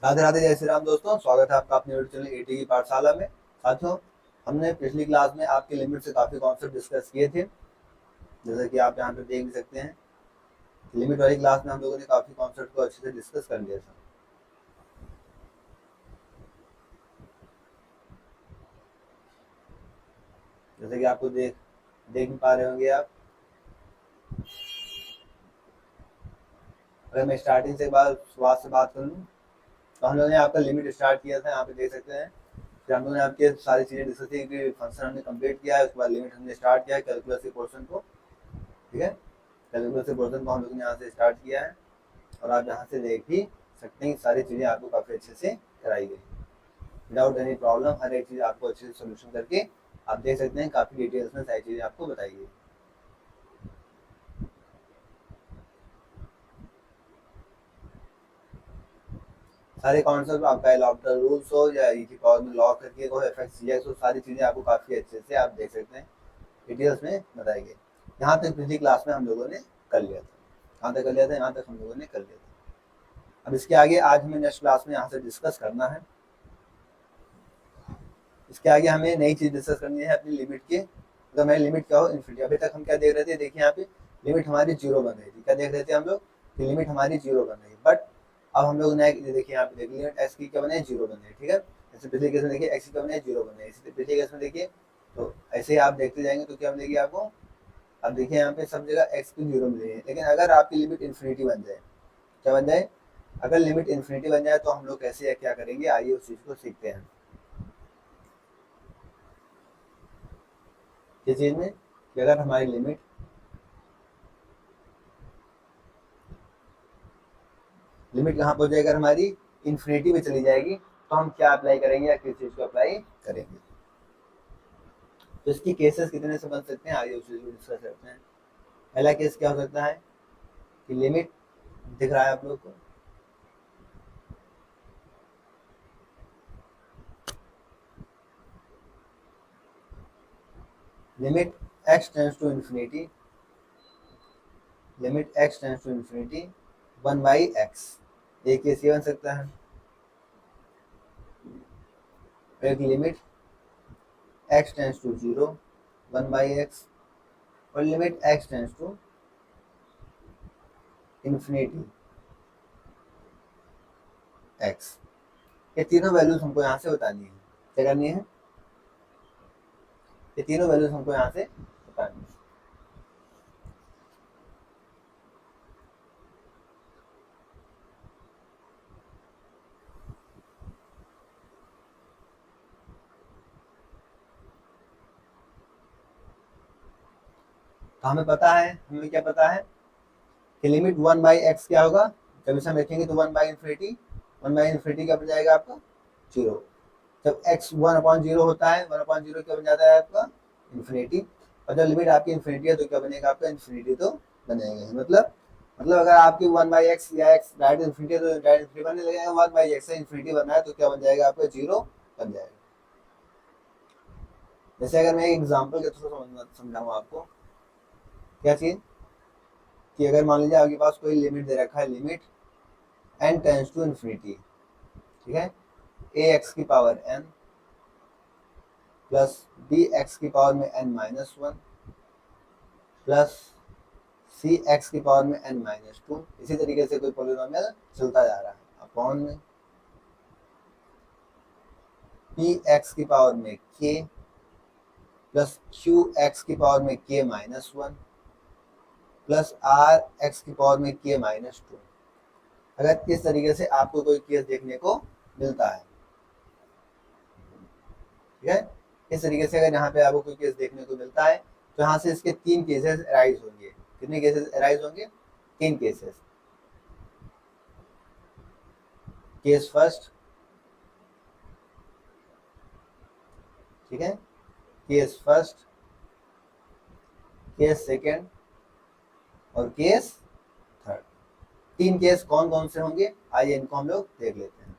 राधे राधे, जय श्री राम दोस्तों। स्वागत है आपका अपने यूट्यूब चैनल एटी की पाठशाला में। साथियों, हमने पिछली क्लास में आपके लिमिट से काफी कॉन्सेप्ट डिस्कस किए थे। जैसे कि आप यहाँ पे देख भी सकते हैं, लिमिट वाली क्लास में हम लोगों ने काफी कॉन्सेप्ट को अच्छे से डिस्कस कर लिया था। जैसे कि आपको देख देख भी पा रहे होंगे आप। अगर मैं स्टार्टिंग से शुरुआत से बात कर लूँ, तो हम लोगों ने आपका लिमिट स्टार्ट किया था। यहाँ पे देख सकते हैं, फिर हम लोगों ने आपके सारी चीजें डिस्कस की कि फंक्शन हमने कंप्लीट किया है, उसके बाद लिमिट हमने स्टार्ट किया है कैलकुलस के पोर्शन को। ठीक है, कैलकुलस के पोर्शन को हम लोगों ने यहाँ से स्टार्ट किया है, और आप यहाँ से देख भी सकते हैं कि सारी चीज़ें आपको काफ़ी अच्छे से कराई गई, विदाउट एनी प्रॉब्लम। हर एक चीज़ आपको अच्छे से सोल्यूशन करके आप देख सकते हैं, काफ़ी डिटेल्स में सारी चीज़ें आपको बताई गई। सारे कॉन्सेप्ट आपका एल ऑप्टर रूल्स हो या ई की पावर में लॉग करके हो, एफ एक्स जी एक्स हो, सारी चीज़ें आपको काफ़ी अच्छे से आप देख सकते हैं, डिटेल्स में बताई गई। यहाँ तक पिछली क्लास में हम लोगों ने कर लिया था। कहाँ तक कर लिया था? यहाँ तक हम लोगों ने कर लिया था। अब इसके आगे आज हमें नेक्स्ट क्लास में यहाँ से डिस्कस करना है। इसके आगे हमें नई चीज़ डिस्कस करनी है अपनी लिमिट की। अगर हमारी लिमिट क्या हो, इन्फिनिटी। अभी तक हम क्या देख रहे थे, देखिए यहाँ पे लिमिट हमारी जीरो बन रही थी। क्या देख रहे थे हम लोग कि लिमिट हमारी जीरो बन रही है, बट अब हम लोग नया देखिए यहाँ पे देखिए लिमिट एक्स की क्या बने, जीरो बन रही है। ठीक है, जैसे पिछले केस में देखिए एक्स की क्या बने, जीरो बन रही है। इसी पिछले केस में देखिए, तो ऐसे ही आप देखते जाएंगे तो क्या मिलेगी आपको। अब देखिए यहाँ पे सब जगह एक्स की जीरो मिल रही है, लेकिन अगर आपकी लिमिट इन्फिनिटी बन जाए, क्या बन जाए, अगर लिमिट इन्फिनिटी बन जाए तो हम लोग कैसे क्या करेंगे, आइए उस चीज़ को सीखते हैं। किस चीज़ में, कि अगर हमारी लिमिट कहाँ पहुंच जाएगी, अगर हमारी इन्फिनिटी में चली जाएगी, तो हम क्या अप्लाई करेंगे या किस चीज़ को अप्लाई करेंगे। तो इसकी केसेस कितने से बन सकते हैं, आइए उस चीज़ को डिस्कस करते हैं। पहला केस क्या हो सकता है कि लिमिट दिख रहा है आप लोग को, limit x tends to infinity, limit x tends to infinity 1/x। एक केस ये बन सकता है। एक limit x tends to zero 1/x, और limit x tends to infinity x. ये तीनों वैल्यूज हमको यहाँ से बतानी है। क्या करनी है, ये तीनों वैल्यूज हमको यहाँ से बतानी है। तो हमें पता है, हमें क्या पता है कि लिमिट 1/x क्या होगा, जब इसे हम रखेंगे तो 1/इन्फिनिटी, 1/इन्फिनिटी क्या बन जाएगा आपका, जीरो। जब x 1/0 होता है, 1/0 क्या बन जाता है आपका, इन्फिनिटी। और जब लिमिट आपकी इन्फिनिटी है तो क्या बनेगा आपका, इन्फिनिटी तो बनेगा। मतलब अगर आपकी 1/x या x डायरेक्ट इन्फिनिटी है तो डायरेक्ट इन्फिनिटी बनने लगेगा, 1/x से इन्फिनिटी बनना है तो क्या बन जाएगा आपका, जीरो बन जाएगा। जैसे अगर मैं एक एग्जाम्पल के थ्रू समझाऊँ आपको, क्या चीज़, कि अगर मान लीजिए आपके पास कोई लिमिट दे रखा है, limit n tends to infinity, ठीक है, ए एक्स की power n plus b x की पावर में n-1 प्लस सी एक्स की पावर में n-2। इसी तरीके से कोई पॉलिनोमियल चलता जा रहा है अपॉन में पी एक्स की पावर में k प्लस क्यू एक्स की पावर में k-1 प्लस आर एक्स की पावर में k-2। अगर इस तरीके से आपको कोई केस देखने को मिलता है, ठीक है, इस तरीके से अगर यहाँ पे आपको कोई केस देखने को मिलता है, तो यहाँ से इसके तीन केसेस अराइज होंगे। कितने केसेस अराइज होंगे, तीन केसेस। केस फर्स्ट, ठीक है, केस फर्स्ट, केस सेकेंड और केस थर्ड। तीन केस कौन कौन से होंगे, आइए इनको हम लोग देख लेते हैं।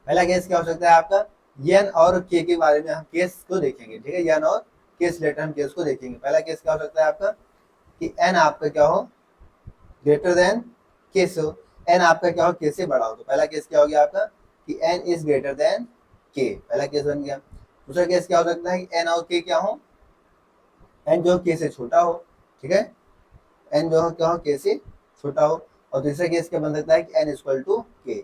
पहला केस क्या हो सकता है आपका, एन और के के बारे में हम केस को देखेंगे, ठीक है, एन और के से रिलेटेड हम केस को देखेंगे। पहला केस क्या हो सकता है आपका कि एन आपका क्या हो, ग्रेटर देन के से हो, एन आपका क्या हो, के से बड़ा हो। तो पहला केस क्या हो गया आपका कि एन इज ग्रेटर देन के, पहला केस बन गया। दूसरा केस क्या हो सकता है कि एन और के क्या हो, एन जो के से छोटा हो, ठीक है, एन जो क्या हो, के से छोटा हो। और तीसरा केस क्या बन सकता है कि एन इक्वल टू के।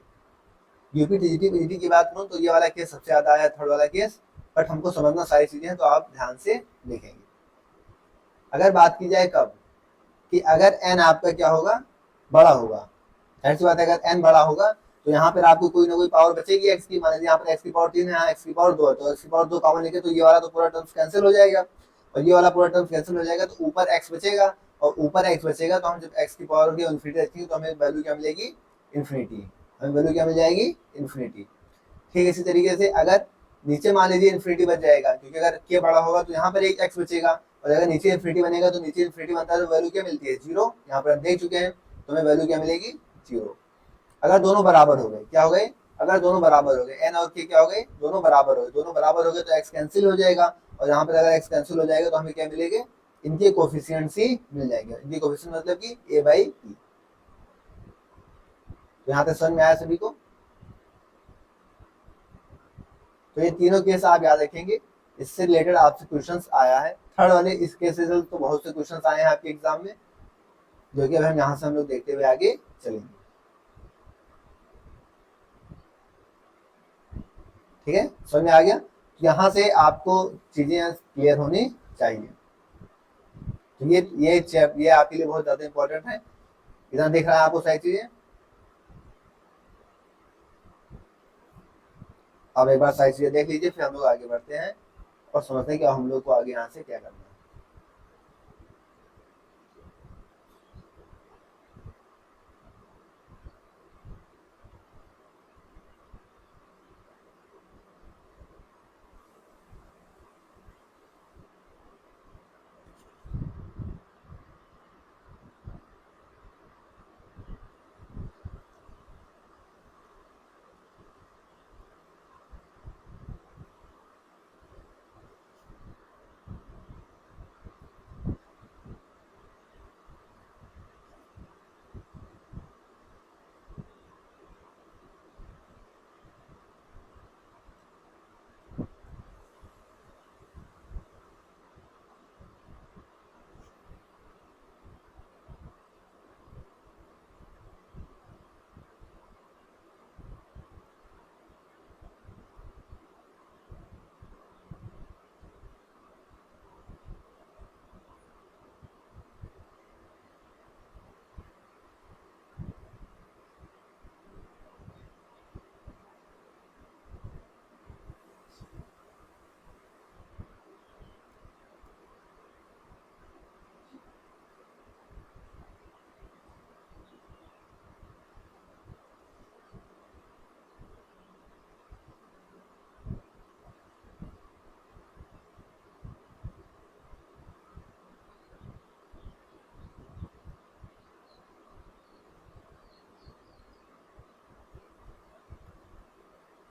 यूपी टीजीटी पीजीटी की बात करूं तो ये वाला केस सबसे ज्यादा आया, थर्ड वाला केस, बट हमको समझना सारी चीजें हैं तो आप ध्यान से देखेंगे। अगर बात की जाए कब, कि अगर एन आपका क्या होगा, बड़ा होगा, ऐसी बात है, अगर एन बड़ा होगा तो यहाँ पर आपको कोई ना कोई पावर बचेगी एक्स की, मान लीजिए यहाँ पर एक्स की पावर 3 है, यहाँ एक्स की पावर 2 है, तो एक्स की पावर 2 कॉमन लेके तो ये वाला तो पूरा टर्म्स कैंसिल हो जाएगा, और ये वाला पूरा टर्म्स कैंसिल हो जाएगा, तो ऊपर एक्स बचेगा, और ऊपर एक्स बचेगा तो हम जब एक्स की पावर की इन्फिनिटी रखेंगे तो हमें वैल्यू क्या मिलेगी, इन्फिनिटी, हमें वैल्यू क्या मिल जाएगी, इन्फिनिटी। ठीक इसी तरीके से अगर नीचे मान लीजिए इन्फिनिटी बच जाएगा, क्योंकि अगर के बड़ा होगा तो यहाँ पर एक एक्स बचेगा, और अगर नीचे इन्फिनिटी बनेगा तो नीचे इन्फिनिटी बनता है तो वैल्यू क्या मिलती है, जीरो। यहाँ पर हम देख चुके हैं, तो हमें वैल्यू क्या मिलेगी, जीरो। अगर दोनों बराबर हो गए, क्या हो गए, अगर दोनों बराबर हो गए, एन और के क्या हो गए, दोनों बराबर हो गए, दोनों बराबर हो गए तो एक्स कैंसिल हो जाएगा, और यहाँ पर अगर एक्स कैंसिल हो जाएगा तो हमें क्या मिलेंगे, इनके कोफिशिएंट्स ही मिल जाएंगे। इनके कोफिशिएंट मतलब कि ए बाई ई। तो यहाँ तक समझ में आया सभी को। तो ये तीनों केस आप याद रखेंगे, इससे रिलेटेड आपसे क्वेश्चंस आया है। थर्ड वाले इस केस से तो बहुत से क्वेश्चंस आए हैं आपके एग्जाम में, जो कि अब हम यहाँ से हम लोग देखते हुए आगे चलेंगे। ठीक है, समझ में आ गया। यहाँ से आपको चीजें क्लियर होनी चाहिए। तो ये आपके लिए बहुत ज्यादा इंपॉर्टेंट है। इतना देख रहा है आपको सारी चीजें। अब एक बार सारी चीजें देख लीजिए, फिर हम लोग आगे बढ़ते हैं और समझते हैं कि हम लोग को आगे यहाँ से क्या करना है।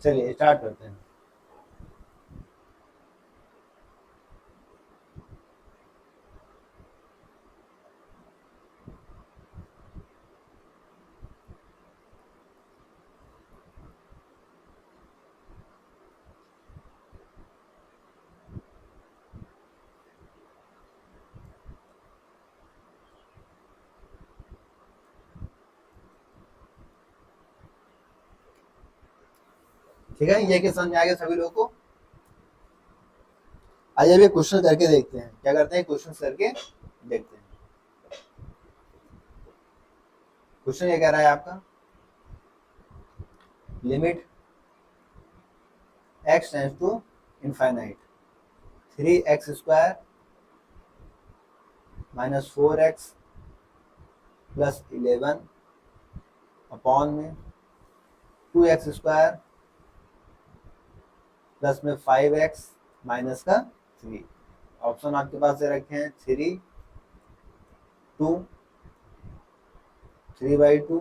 चलिए स्टार्ट करते हैं। ठीक है, ये कि समझ में आ गया सभी लोगों को। आइए अभी क्वेश्चन करके देखते हैं, क्या करते हैं, क्वेश्चन करके देखते हैं। क्वेश्चन ये कह रहा है आपका, limit x tends to infinite 3x² minus 4x plus 11 upon में 2x² प्लस में 5x माइनस का 3। ऑप्शन आपके पास दे रखे हैं 3, 2, 3/2,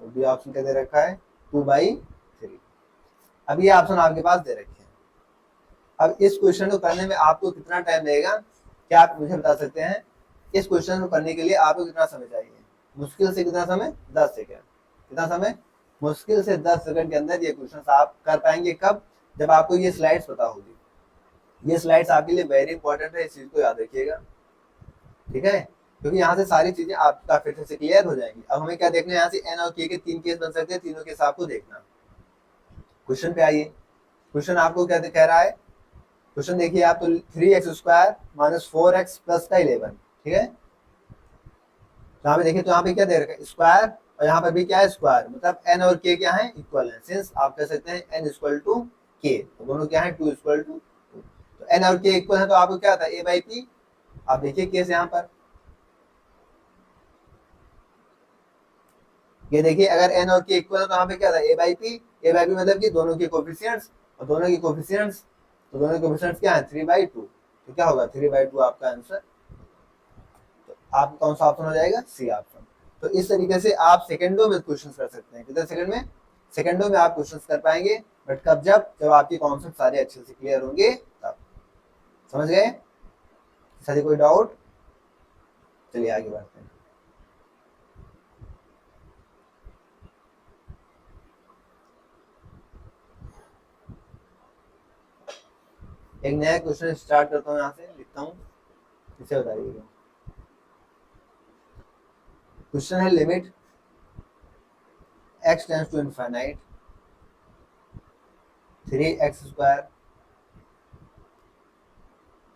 और बी ऑप्शन क्या दे रखा है 2/3। अब ये ऑप्शन आपके पास दे रखे हैं। अब इस क्वेश्चन को करने में आपको कितना टाइम लगेगा, क्या आप मुझे बता सकते हैं? इस क्वेश्चन को करने के लिए आपको कितना समय चाहिए? मुश्किल से कितना समय? 10 सेकंड। कितना समय? मुश्किल से 10 सेकंड के अंदर ये क्वेश्चन आप कर पाएंगे। कब? जब आपको ये स्लाइड्स पता होगी। ये स्लाइड्स आपके लिए वेरी इंपॉर्टेंट है, इस चीज को याद रखिएगा, ठीक है? क्योंकि यहाँ से सारी चीजें आपका फिर से क्लियर हो जाएंगी। अब हमें क्या देखना है, यहाँ से एन और के 3 केस बन सकते हैं, तीनों केस आपको देखना। क्वेश्चन पे आइए। क्वेश्चन आपको क्या कह रहा है? क्वेश्चन देखिए आप, तो 3x² - 4x + का 11, ठीक है? यहाँ पे देखिए, तो यहाँ पे क्या दे रखा है? स्क्वायर, और यहाँ पर भी क्या है? स्क्वायर। मतलब n और k क्या है? इक्वल है। सिंस आप कह सकते हैं n = k, तो दोनों क्या है? 2 = 2। तो n और k इक्वल है, तो आपको क्या था? a/p। आप देखिए केस यहाँ पर, ये देखिए, अगर n और k इक्वल है तो यहाँ पे क्या था? a/p। a/p मतलब कि दोनों के कोफिशिएंट्स, और दोनों के कोफिशिएंट्स, तो दोनों के कोफिशिएंट्स क्या है? 3/2। तो क्या होगा? 3/2 आपका आंसर। तो आप कौन सा ऑप्शन हो जाएगा? C option. तो इस तरीके से आप सेकंडों में क्वेश्चन कर सकते हैं। कितने सेकंड में? सेकंडों में आप क्वेश्चन कर पाएंगे। बट कब? जब आपके कॉन्सेप्ट सारे अच्छे से क्लियर होंगे तब। समझ गए? सर कोई डाउट? चलिए आगे बढ़ते हैं। एक नया क्वेश्चन स्टार्ट करता हूँ, यहाँ से लिखता हूँ, इसे बताइएगा। क्वेश्चन है limit x tends to infinite 3x²।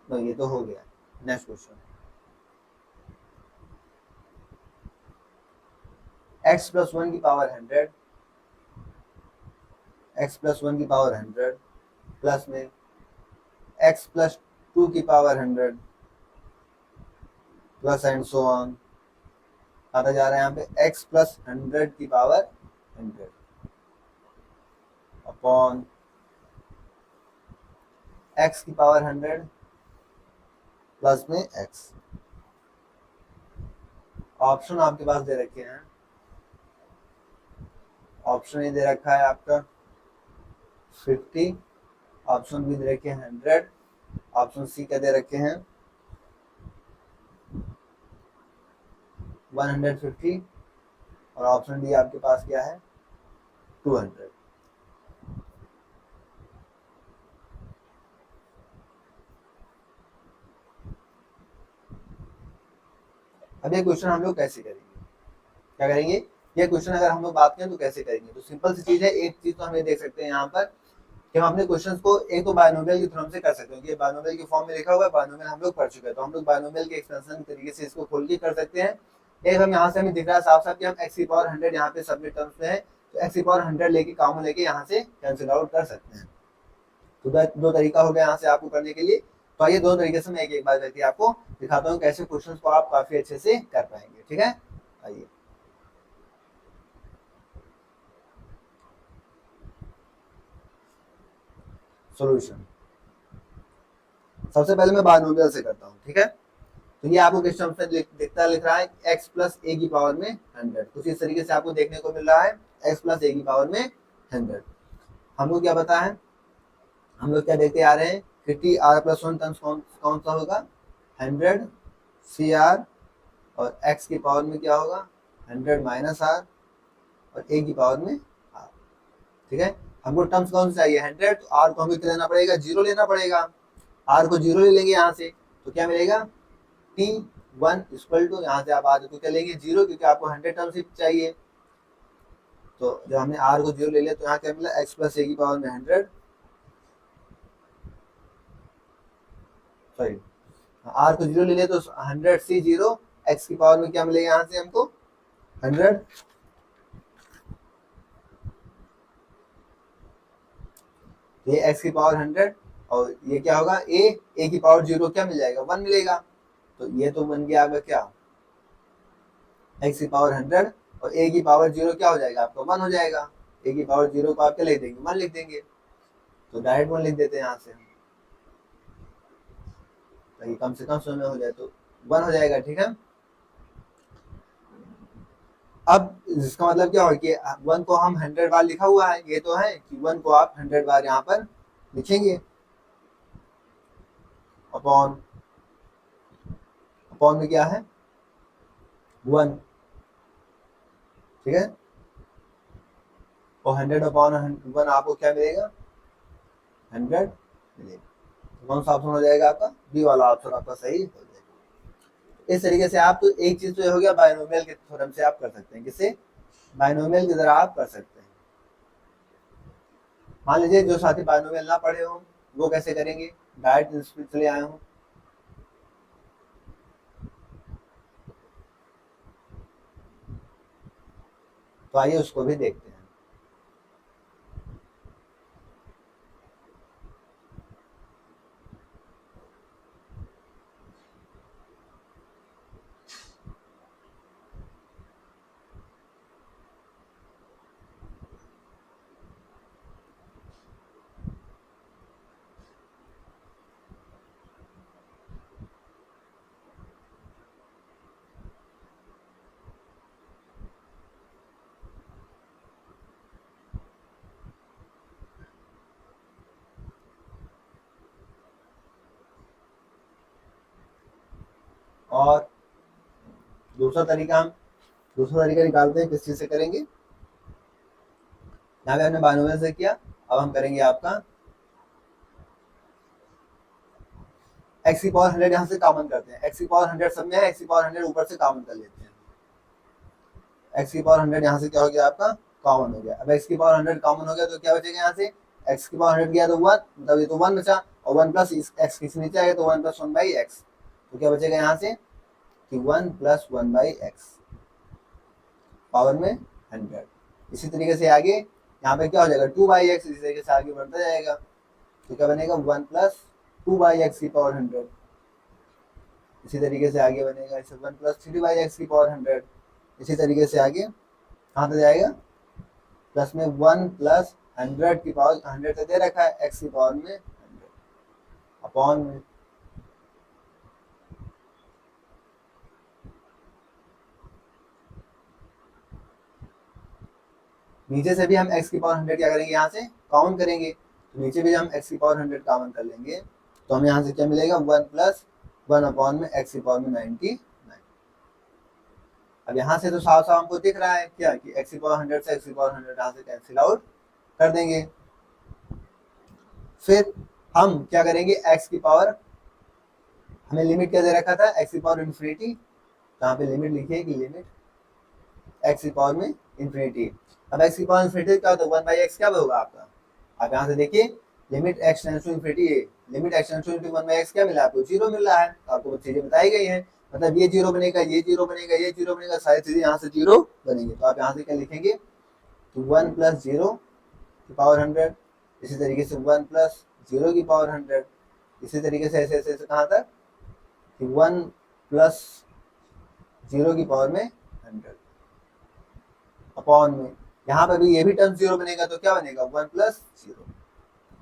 तो ये तो हो गया। नेक्स्ट क्वेश्चन, x + 1 की पावर 100, x + 1 की पावर 100 प्लस में x + 2 की power 100 plus and so on. आता जा रहा है यहाँ पे x + 100 की पावर 100 अपॉन x की पावर 100 प्लस में x। ऑप्शन आपके पास दे रखे हैं। ऑप्शन ए दे रखा है आपका 50, ऑप्शन बी दे रखे हैं 100, ऑप्शन सी क्या दे रखे हैं 150, और ऑप्शन डी आपके पास क्या है 200। अब ये क्वेश्चन हम लोग कैसे करेंगे? क्या करेंगे? ये क्वेश्चन अगर हम लोग बात करें तो कैसे करेंगे? तो सिंपल सी चीज है। एक चीज तो हमें देख सकते हैं यहाँ पर कि हम अपने क्वेश्चंस को एक तो बायनोमियल के थ्रू से कर सकते हैं। ये बायनोमियल के फॉर्म में लिखा हुआ है, बायनोमियल हम लोग पढ़ चुके हैं, तो हम लोग बायनोमियल के एक्सपेंशन तरीके से इसको खोल के कर सकते हैं। एक हम यहाँ से हमें दिख रहा है साफ साफ कि हम x की पावर 100 यहाँ पे सबमिट टर्म्स में है, तो x की पावर 100 लेके कॉमन लेके यहाँ से कैंसिल आउट कर सकते हैं। तो दो तरीका हो गया यहाँ से आपको करने के लिए। तो आइए दोनों तरीके से मैं एक एक बार करके आपको दिखाता हूँ कैसे क्वेश्चन को आप काफी अच्छे से कर पाएंगे। ठीक है, आइए। सॉल्यूशन सबसे पहले मैं बायनोमियल से करता हूँ। ठीक है, तो ये आपको किस टर्म से लिख रहा है x + a की पावर में 100। कुछ इस तरीके से आपको देखने को मिल रहा है x + a की पावर में 100। हमको क्या पता है? हम लोग क्या देखते आ रहे हैं कि t r+1 टर्म्स कौन सा होगा 100 cr, और x की पावर में क्या होगा 100 - r, और a की पावर में r। ठीक है, हमको टर्म्स कौन सा चाहिए 100, तो r को हमको क्या लेना पड़ेगा 0 लेना पड़ेगा। r को 0 ले लेंगे यहाँ से, तो क्या मिलेगा t1 = यहाँ से आप r को क्या लेंगे 0, क्योंकि आपको 100 टर्म्स ही चाहिए। तो जब हमने r को 0 ले लिया तो यहाँ क्या मिला x + a की पावर में 100, सॉरी r को 0 ले लिया तो 100 से 0, x की पावर में क्या मिलेगा यहाँ से हमको 100, ये x की पावर 100, और ये क्या होगा a की पावर 0 क्या मिल जाएगा 1 मिलेगा। तो ये तो बन गया आपका क्या x की पावर 100, और a की पावर 0 क्या हो जाएगा आपका 1 हो जाएगा। a की पावर 0 को आप क्या लिख देंगे 1 लिख देंगे, तो डायरेक्ट 1 लिख देते हैं यहाँ से हम, ताकि कम से कम समय हो जाए, तो 1 हो जाएगा। ठीक है, अब इसका मतलब क्या हो कि 1 को हम 100 बार लिखा हुआ है, ये तो है कि 1 को आप 100 बार यहाँ पर लिखेंगे, अपॉन अपॉन में क्या है 1, ठीक है। और 100 अपॉन 1 आपको क्या मिलेगा 100 मिलेगा। तो कौन सा ऑप्शन हो जाएगा आपका, बी वाला ऑप्शन आपका सही हो जाएगा। इस तरीके से आप, तो एक चीज तो ये हो गया बायनोमियल के थ्योरम से आप कर सकते हैं, किससे, बायनोमियल की तरह आप कर सकते हैं। मान लीजिए जो साथी बायनोमियल ना पढ़े हो वो कैसे करेंगे, डायरेक्ट इसमें चले आए हो, तो आइए उसको भी देखते हैं। और दूसरा तरीका निकालते हैं, किस चीज से करेंगे, यहाँ पे हमने बायनोमियल से किया, अब हम करेंगे आपका x की पावर 100 यहाँ से कॉमन करते हैं, x की पावर 100 सब में है, x की पावर 100 ऊपर से कॉमन कर लेते हैं, x की पावर 100 यहाँ से क्या हो गया आपका कॉमन हो गया। अब x की पावर 100 कॉमन हो गया तो क्या बचेगा यहाँ से, x की पावर 100 गया तो 1, मतलब ये तो 1 बचा, और 1 प्लस x किसी नीचे आएगा तो 1 प्लस 1 बाई एक्स, तो क्या बचेगा यहाँ से कि 1 प्लस 1 बाई एक्स पावर में 100। इसी तरीके से आगे यहाँ पे क्या हो जाएगा 2 बाई एक्स, इसी तरीके से आगे बढ़ता जाएगा, तो क्या बनेगा 1 प्लस 2 बाई एक्स की पावर 100। इसी तरीके से आगे बनेगा इसे 1 प्लस 3 बाई एक्स की पावर 100। इसी तरीके से आगे कहाँ तक जाएगा, प्लस में 1 प्लस 100 की पावर 100 तक दे रखा है एक्स की पावर में 100 अपॉन में, नीचे से भी हम x की पावर 100 क्या करेंगे यहाँ से काउंट करेंगे, तो नीचे भी हम x की पावर 100 काउंट कर लेंगे, तो हमें यहाँ से क्या मिलेगा 1 प्लस 1 अपॉन में x की पावर में 99। अब यहाँ से तो साफ साफ हमको दिख रहा है क्या कि x की पावर 100 से x की पावर 100 यहाँ से कैंसिल आउट कर देंगे। फिर हम क्या करेंगे, x की पावर हमें लिमिट क्या दे रखा था x की पावर इन्फिनिटी, तो यहाँ पे लिमिट लिखिए कि लिमिट x की पावर में इन्फिनिटी। अब x की पावर इन्फिनिटी क्या होता है 1 बाई एक्स क्या होगा आपका, आप यहाँ से देखिए limit x tends to infinity, limit x tends to infinity 1 by x क्या मिला आपको 0 मिल रहा है, आपको चीजें बताई गई हैं, मतलब ये 0 बनेगा, ये 0 बनेगा, ये 0 बनेगा, सारी चीजें यहाँ से 0 बनेंगे, तो आप यहाँ से क्या लिखेंगे कि 1 प्लस 0 की पावर 100, इसी तरीके से 1 प्लस 0 की पावर 100, इसी तरीके से ऐसे ऐसे कहाँ तक कि 1 प्लस 0 की पावर में 100 अपॉन में, यहाँ पर भी ये भी टर्म 0 बनेगा तो क्या बनेगा 1 प्लस 0।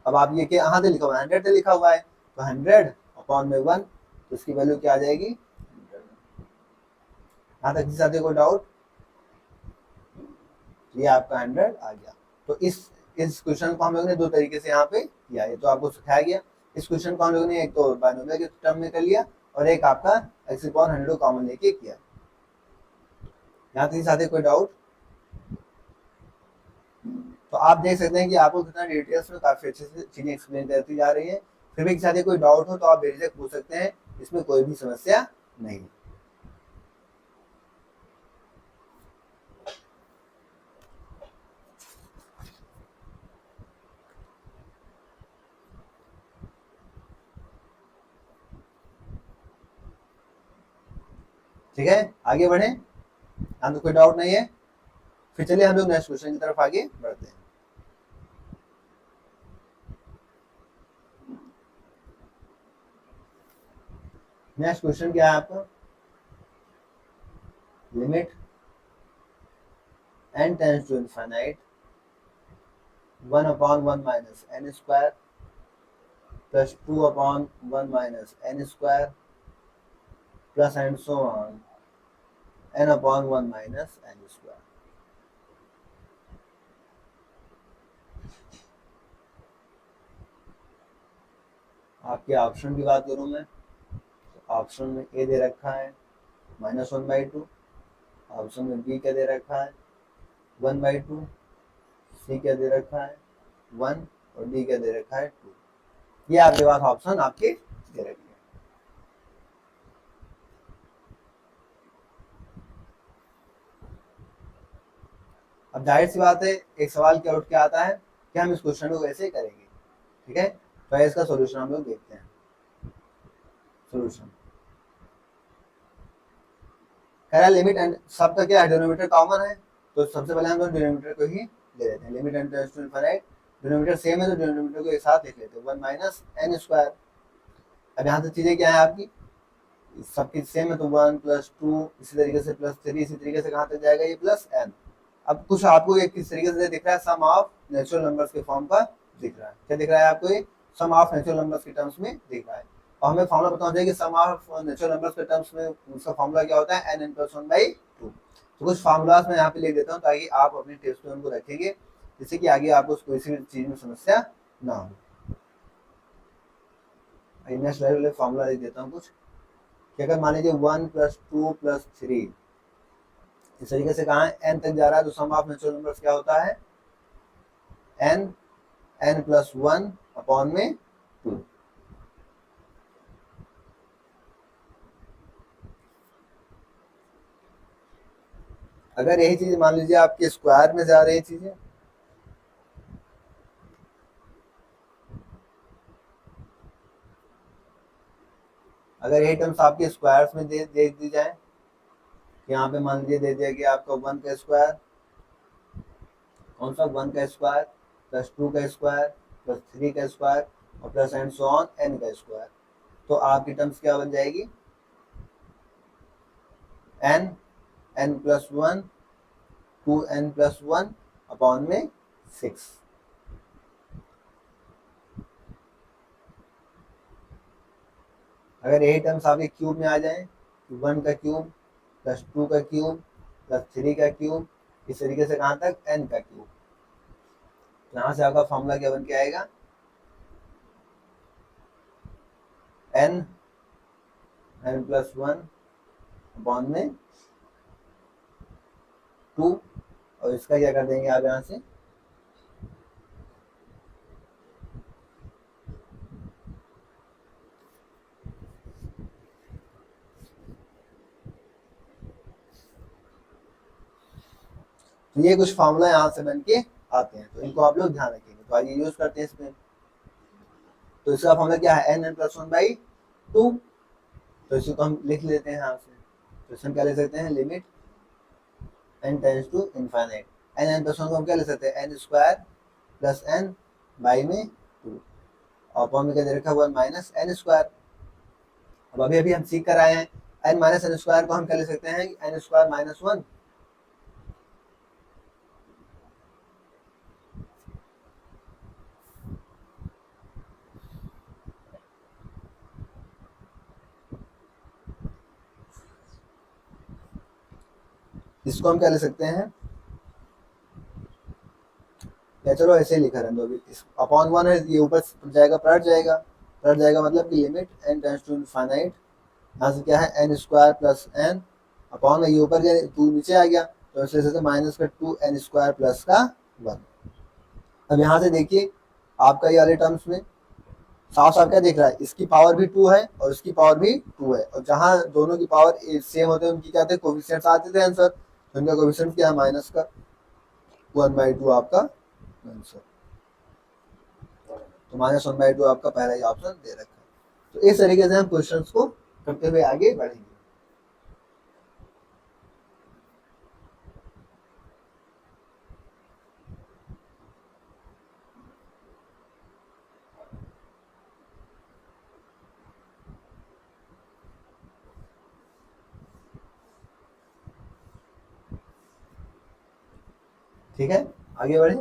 अब आप ये क्या यहाँ से लिखा हुआ है 100 से लिखा हुआ है, तो 100 अपॉन में 1, तो इसकी वैल्यू क्या आ जाएगी 100। यहाँ तक किसी साथी को डाउट, ये आपका 100 आ गया। तो इस क्वेश्चन को हम लोग ने दो तरीके से यहाँ पे किया, ये तो आपको सिखाया गया। इस क्वेश्चन को हम लोग ने एक तो बायनोमियल के टर्म में कर लिया और एक आपका x की पावर 100 कॉमन लेके किया। यहाँ तक साथी कोई डाउट, तो आप देख सकते हैं कि आपको कितना डिटेल्स में काफी अच्छे से चीजें एक्सप्लेन करती जा रही है। फिर भी किसी कोई डाउट हो तो आप बेझिझक पूछ सकते हैं, इसमें कोई भी समस्या नहीं। ठीक है आगे बढ़े, यहाँ तो कोई डाउट नहीं है। फिर चलिए हम लोग नेक्स्ट क्वेश्चन की तरफ आगे बढ़ते हैं। नेक्स्ट क्वेश्चन क्या है आपका, limit n tends to infinite 1 upon 1 minus n square plus 2 upon 1 minus n square plus and so on n upon 1 minus n square. आपके ऑप्शन की बात करूँ मैं, तो ऑप्शन में ए दे रखा है -1/2, ऑप्शन में बी क्या दे रखा है 1/2, सी क्या दे रखा है 1 और डी क्या दे रखा है 2। ये आपके पास ऑप्शन आपके दे रखे हैं। अब जाहिर सी बात है एक सवाल क्या उठ के आता है कि हम इस क्वेश्चन को कैसे करेंगे, ठीक है। तो इसका सॉल्यूशन हम लोग देखते हैं। सॉल्यूशन कह रहा है लिमिट एंड सबका क्या है डिनोमिनेटर कॉमन है, तो सबसे पहले हम लोग डिनोमिनेटर को ही ले लेते हैं। Limit n tends to infinite, denominator same है तो डिनोमिनेटर को एक साथ लिख लेते हैं 1 माइनस एन स्क्वायर। अब यहाँ से चीजें क्या है आपकी सबकी सेम है तो 1 प्लस 2 इसी तरीके से प्लस 3 इसी तरीके से कहाँ तक जाएगा ये प्लस एन। अब कुछ आपको एक किस तरीके से दिख रहा है सम ऑफ नेचुरल नंबर्स के फॉर्म का दिख रहा है। क्या दिख रहा है आपको ये सम ऑफ नेचुरल नंबर्स के टर्म्स में दिख रहा है। और हमें फॉर्मूला पता होना चाहिए कि सम ऑफ नेचुरल नंबर्स के टर्म्स में उसका फॉर्मूला क्या होता है n + 1/2। तो कुछ फार्मूलाज मैं यहाँ पे लिख देता हूँ ताकि आप अपने टेस्ट में उनको रखेंगे जिससे कि आगे आपको कोई सी चीज में समस्या ना हो। नेक्स्ट लेवल फॉर्मूला लिख देता हूँ कुछ कि अगर मान लीजिए 1 + 2 + 3 इस तरीके से कहा n तक जा रहा है तो सम ऑफ नेचुरल नंबर्स क्या होता है n + 1/2। अगर यही चीज मान लीजिए आपके स्क्वायर में जा रही चीजें, अगर यही टर्म्स आपके स्क्वायर्स में दे दी जाए, यहाँ पे मान लीजिए दे दिया कि आपका 1 का स्क्वायर, कौन सा 1 का स्क्वायर प्लस 2 का स्क्वायर प्लस 3 का स्क्वायर और plus and so on n का स्क्वायर, तो आपकी टर्म्स क्या बन जाएगी n + 1 2n + 1/6। अगर यही टर्म्स आपके क्यूब में आ जाए 1 का क्यूब प्लस 2 का क्यूब प्लस 3 का क्यूब इस तरीके से कहाँ तक n का क्यूब, यहाँ से आपका फॉर्मूला क्या बन के आएगा n + 1/2 और इसका क्या कर देंगे आप यहाँ से तो ये कुछ फार्मूला यहाँ से बन के आते हैं, तो इनको आप लोग ध्यान रखेंगे। तो आइए यूज करते हैं इसमें। तो इसका फॉर्मूला क्या है n + 1/2, तो इसी को हम लिख लेते हैं यहाँ से। तो इसमें क्या ले सकते हैं limit n tends to infinite, n + 1 को हम क्या ले सकते हैं n² + n बाई में 2 और फॉर्म में क्या दे रखा है 1 माइनस n²। अब अभी हम सीख कर आए हैं n - n² को हम क्या ले सकते हैं n² - 1। इसको हम क्या ले सकते हैं या चलो ऐसे ही लिखा रहने दो अभी अपॉन 1 है ये ऊपर जाएगा पलट जाएगा मतलब कि limit n tends to infinite, यहाँ से क्या है n² + n अपॉन में ये ऊपर गया 2 नीचे आ गया तो इस वजह से -2n² प्लस का 1। अब यहाँ से देखिए आपका ये वाले टर्म्स में साफ साफ क्या दिख रहा है इसकी पावर भी 2 है और इसकी पावर भी 2 है और जहाँ दोनों की पावर सेम होते हैं उनकी क्या थे कोफिशिएंट्स आते थे आंसर, तो इनका कोफिशिएंट क्या है माइनस का 1/2 आपका आंसर, तो -1/2 आपका पहला ही ऑप्शन दे रखा है। तो इस तरीके से हम क्वेश्चंस को करते हुए आगे बढ़ेंगे। ठीक है आगे बढ़े।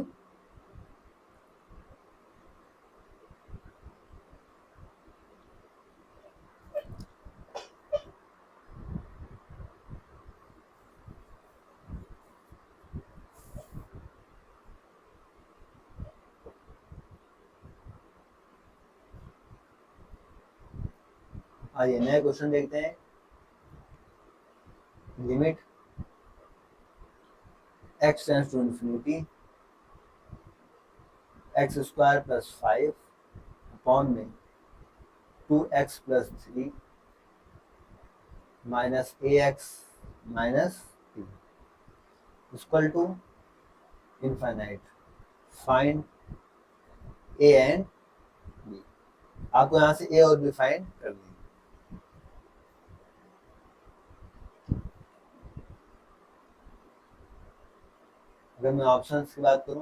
आइए नया क्वेश्चन देखते हैं। Limit x tends to infinity x square plus 5 upon में 2x plus 3 minus ax minus b equal to infinite. Find a and b। आपको यहाँ से a और b फाइंड करनी है। अगर मैं ऑप्शंस की बात करूं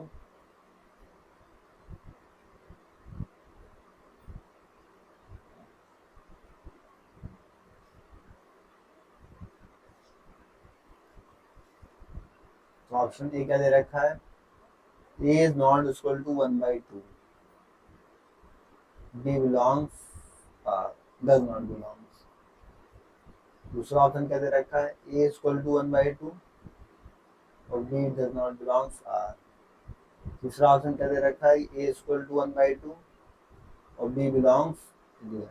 तो ऑप्शन ए क्या दे रखा है, a is not equal to 1/2, b belongs does not belongs। दूसरा ऑप्शन क्या दे रखा है, a is equal to 1/2 और b does not belongs r। तीसरा ऑप्शन क्या दे रखा है, a is equal to 1/2 और b belongs 0।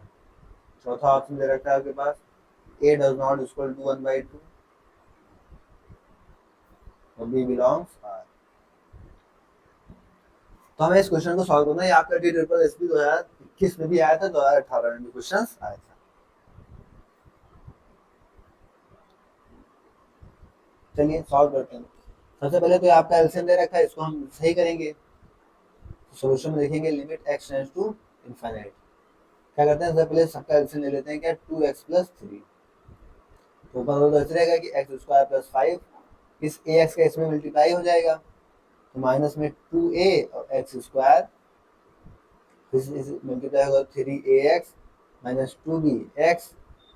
चौथा ऑप्शन दे रखा है आपके पास a does not equal to 1/2 और b belongs r। तो हमें इस क्वेश्चन को सॉल्व करना है। आपका TSSB 2021 में भी आया था, 2018 में भी क्वेश्चन आया था। चलिए सॉल्व करते हैं। सबसे पहले तो आपका एलसीएम दे रखा है, इसको हम सही करेंगे। सॉल्यूशन में देखेंगे limit x tends to infinite. क्या करते हैं, सबसे पहले सबका एलसीएम ले लेते हैं। क्या 2x प्लस 3 तो ऊपर वो तो ऐसे रहेगा कि एक्स स्क्वायर प्लस 5 इस ax का इसमें मल्टीप्लाई हो जाएगा तो माइनस में 2a और एक्स स्क्वायर मल्टीप्लाई होगा 3ax माइनस 2b x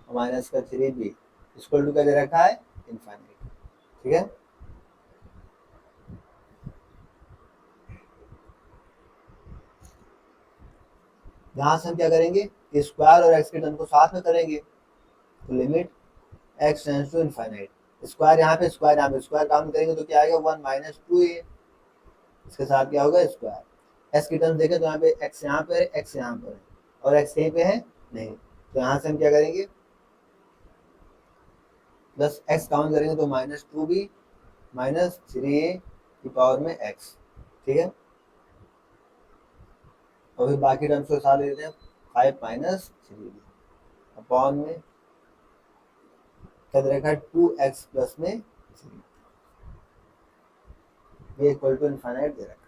और माइनस का 3b इक्वल टू क्या दे रखा है, इनफाइनाइट। ठीक है, यहाँ से हम क्या करेंगे, स्क्वायर और एक्स के टर्म को साथ में करेंगे तो limit x tends to infinite. Square यहाँ पे स्क्वायर काम करेंगे तो क्या आएगा 1 माइनस 2a। इसके साथ क्या होगा, स्क्वायर। एक्स की टर्म देखें तो यहाँ पे एक्स यहाँ पर है, एक्स यहाँ पर है और एक्स कहीं पे है नहीं, तो यहाँ से हम क्या करेंगे प्लस एक्स काउंट करेंगे तो माइनस 2b माइनस 3a की पावर में x। ठीक है, और फिर बाकी टर्म्स को साथ ले लेते हैं 5 माइनस 3b अपॉन में क्या दे रखा है 2x प्लस में 3 ये इक्वल टू इनफाइनाइट दे रखा है।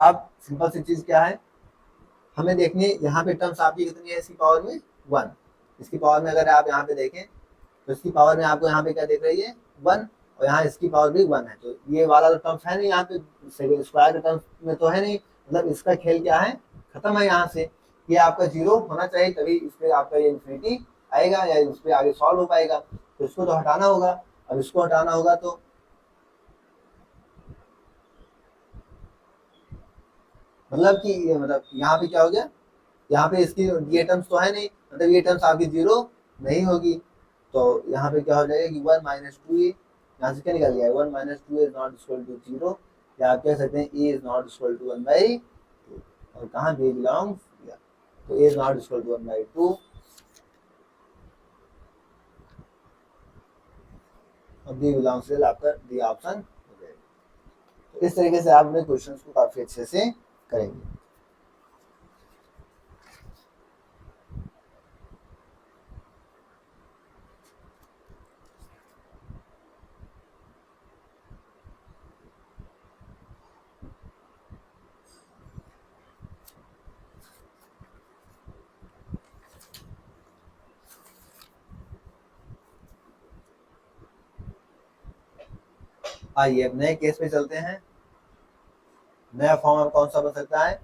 अब सिंपल सी चीज क्या है, हमें देखनी है यहाँ पे टर्म्स आपकी कितनी है, इसकी पावर में 1। इसकी पावर में अगर आप यहाँ पे देखें तो इसकी पावर में आपको यहाँ पे क्या देख रही है 1 और यहाँ इसकी पावर भी 1 है। तो ये वाला तो टर्म्स है नहीं यहाँ पे, स्क्वायर के टर्म्स में तो है नहीं, मतलब इसका खेल क्या है, खत्म है। यहाँ से ये आपका 0 होना चाहिए तभी इस पर आपका ये इन्फिनिटी आएगा या इस पर आगे सॉल्व हो पाएगा। तो इसको तो हटाना होगा। अब इसको हटाना होगा तो मतलब कि मतलब यहाँ पे क्या हो गया, यहाँ पे इसकी ये टर्म्स तो है नहीं, मतलब ये टर्म्स आपकी 0 नहीं होगी। तो यहाँ पे क्या हो जाएगा कि 1 माइनस 2a यहाँ से क्या निकल गया, 1 minus 2a is not equal to 0 या आप कह सकते हैं a is not equal to 1/2 और कहाँ b बिलोंग्स, तो a is not equal to 1/2 और b बिलोंग्स आपका डी ऑप्शन हो जाएगा। तो इस तरीके से आप अपने क्वेश्चंस को काफी अच्छे से करेंगे। आइए अब नए केस पे चलते हैं। नया फॉर्म कौन सा बन सकता है,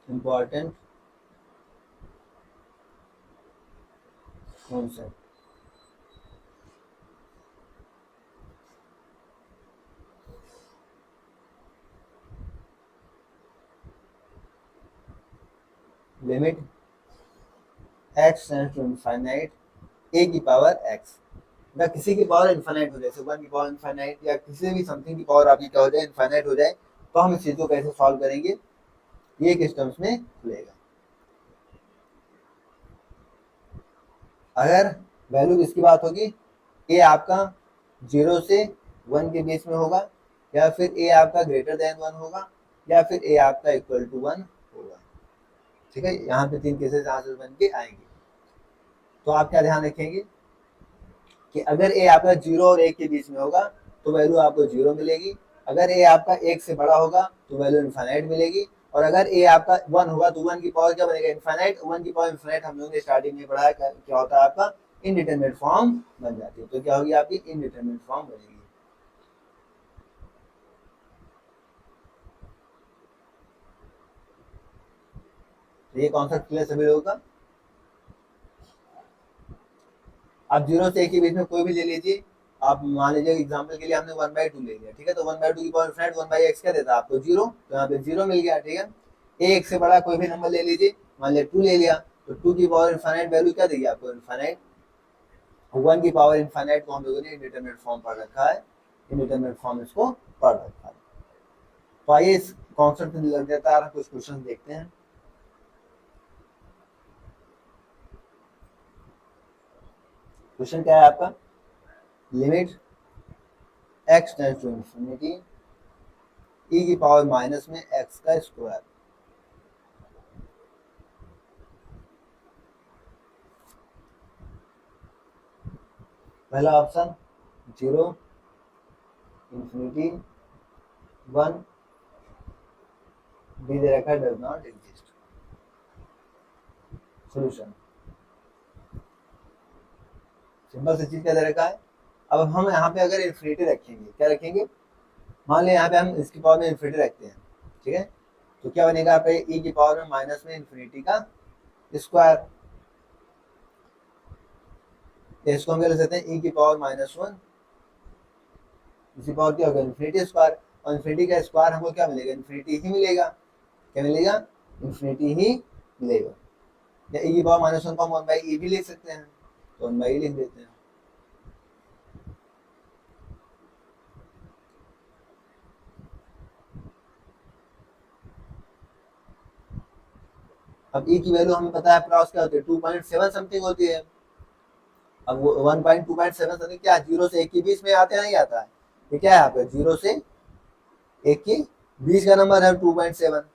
important concept. Limit x tends to infinite a की पावर x या किसी की पावर इन्फाइनाइट हो जाए, जैसे 1 की पावर इन्फाइनाइट या किसी भी समथिंग की पावर आपकी क्या हो जाए, इन्फाइनाइट हो जाए, तो हम इस चीज को कैसे सॉल्व करेंगे, ये किस टर्म्स में खुलेगा। अगर वैल्यू किसकी बात होगी, ए आपका 0 से 1 के बीच में होगा, या फिर ए आपका ग्रेटर देन 1 होगा, या फिर ए आपका इक्वल टू 1 होगा। ठीक है, यहाँ पे 3 केसेस आंसर बन के आएंगे। तो आप क्या ध्यान रखेंगे कि अगर ए आपका 0 और 1 के बीच में होगा तो वैल्यू आपको 0 मिलेगी, अगर ए आपका 1 से बड़ा होगा तो वैल्यू इनफाइनाइट मिलेगी, और अगर ए आपका 1 होगा तो 1 की पावर क्या बनेगा, इनफाइनाइट। 1 की पावर इनफाइनाइट हम लोगों ने स्टार्टिंग में पढ़ा क्या होता है, आपका इनडिटरमिनेट फॉर्म बन जाती है। तो क्या होगी, आपकी इनडिटरमिनेट फॉर्म बनेगी। तो ये कॉन्सेप्ट क्लियर सभी लोगों का। आप 0 से 1 के बीच में कोई भी ले लीजिए, आप मान लीजिए एग्जाम्पल के लिए हमने 1/2 ले लिया, ठीक है, तो 1/2 की पावर इनफाइनाइट 1/x क्या देता है आपको, 0, तो यहाँ पे 0 मिल गया। ठीक है, एक से बड़ा कोई भी नंबर ले लीजिए, मान लिया 2 ले लिया, तो 2 की पावर इनफाइनाइट वैल्यू क्या देगी आपको, इनफाइनाइट। 1 की पावर इनफाइनाइट को हम लोगों ने इंडिटरमिनेट फॉर्म पढ़ रखा है, इंडिटरमिनेट फॉर्म इसको पढ़ रखा है। तो आइए इस कॉन्सेप्ट लग जाता है, कुछ क्वेश्चन देखते हैं। क्वेश्चन क्या है आपका, limit x tends to infinity e की पावर माइनस में x का स्क्वायर। पहला ऑप्शन 0, इंफिनिटी, 1, बी दे रखा है does not exist. Solution simple सी चीज क्या दे रखा है। अब हम यहाँ पे अगर इन्फिनिटी रखेंगे, क्या रखेंगे, मान लें यहाँ पे हम इसकी पावर में इन्फिनिटी रखते हैं, ठीक है, तो क्या बनेगा यहाँ पे e की पावर में माइनस में इन्फिनिटी का स्क्वायर। इसको हम क्या लिख सकते हैं, e की पावर -1, इसी पावर क्या होगा, इन्फिनिटी स्क्वायर, और इन्फिनिटी का स्क्वायर हमको क्या मिलेगा, इन्फिनिटी ही मिलेगा। क्या मिलेगा, इन्फिनिटी ही मिलेगा। या e की पावर -1 को हम 1/e भी लिख सकते हैं, तो 1/e लिख देते हैं। अब e की वैल्यू हमें पता है अप्रॉक्स क्या होती है, 2.7 समथिंग होती है। अब वो 1.2.7 समथिंग क्या 0 से 1 के बीच में आते हैं, नहीं आता है, ये क्या है आपका 0 से 1 के बीच का नंबर है 2.7,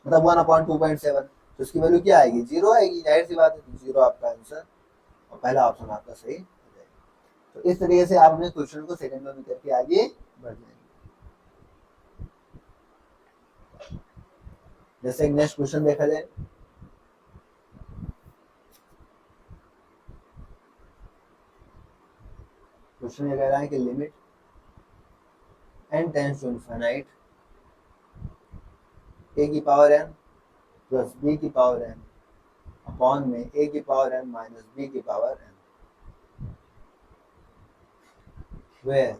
मतलब 1/2.7, तो उसकी वैल्यू क्या आएगी, 0 आएगी, जाहिर सी बात है, तो 0 आपका आंसर, और पहला ऑप्शन आपका सही हो जाएगा। तो इस तरीके से आप अपने क्वेश्चन को सेकंड में करके आगे बढ़ जाएंगे। जैसे नेक्स्ट क्वेश्चन देखा जाए, क्वेश्चन ये कह रहा है कि limit n tends to infinite a की पावर n प्लस b की पावर n अपॉन में a की पावर n माइनस b की power n, where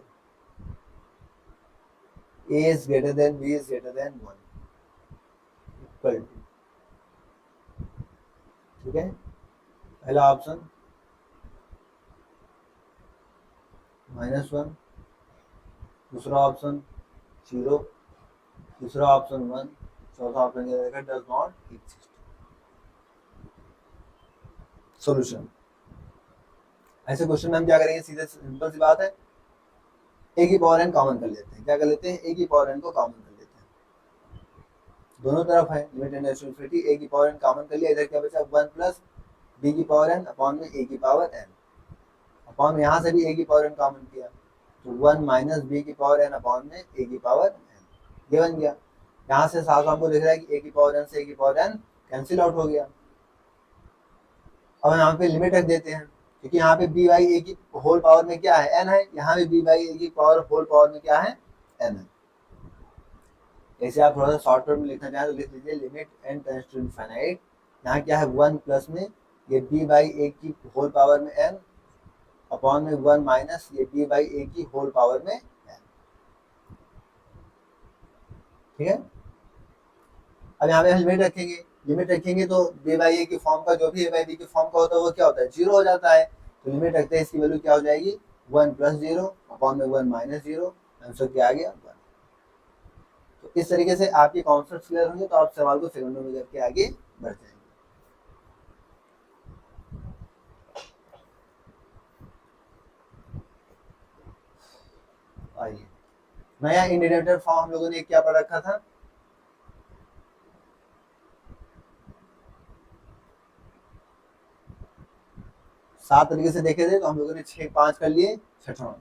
a is greater than b is greater than 1 equal to. ठीक है, पहला option -1, दूसरा option 0, तीसरा ऑप्शन 1, चौथा ऑप्शन क्या रहेगा, डज नॉट एग्जिस्ट। सॉल्यूशन, ऐसे क्वेश्चन में हम क्या करेंगे, सीधे सिंपल सी बात है, a की पावर n कॉमन कर लेते हैं। क्या कर लेते हैं, a की पावर n को कॉमन कर लेते हैं, दोनों तरफ है, limit n tends to infinity, a की पावर n कॉमन कर लिया, इधर क्या बचा 1 प्लस b की पावर n अपॉन में a की पावर n, अपॉन में यहाँ से भी a की पावर n कॉमन किया, तो 1 माइनस b की पावर n अपॉन में a की पावर n, ये बन गया। यहाँ से साफ हमको दिख रहा है कि a की पावर n से a की पावर n कैंसिल आउट हो गया। अब यहाँ पे लिमिट रख देते हैं, क्योंकि यहाँ पे b बाई a की होल पावर में क्या है, n है, यहाँ पे b बाई a की पावर होल पावर में क्या है, n है। ऐसे आप थोड़ा सा शॉर्ट टर्म में लिखना चाहें तो लिख लीजिए limit n tends to infinite, यहाँ क्या है 1 प्लस में ये b बाई a की होल पावर में n अपॉन में 1 माइनस ये b बाई a की होल पावर में n। ठीक है, अब यहाँ पे हम लिमिट रखेंगे, लिमिट रखेंगे तो b बाई a की फॉर्म का जो भी a बाई b की फॉर्म का होता है वो क्या होता है, 0 हो जाता है। तो लिमिट रखते हैं, इसकी वैल्यू क्या हो जाएगी, 1 प्लस 0 अपॉन में 1 माइनस 0, आंसर क्या आ गया 1। तो इस तरीके से आपके कॉन्सेप्ट क्लियर होंगे तो आप सवाल को सेकंडों में करके आगे बढ़ जाएंगे। आइए, नया इंडिकेटर फॉर्म हम लोगों ने क्या पढ़ रखा था, सात तरीके से देखे थे तो हम लोगों ने 6 5 कर लिए, छठवां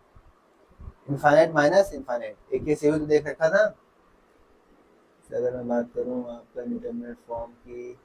इनफाइनाइट माइनस इनफाइनाइट एक केस भी तो देख रखा था। अगर मैं बात करूं आपका इंडिटरमिनेट फॉर्म की,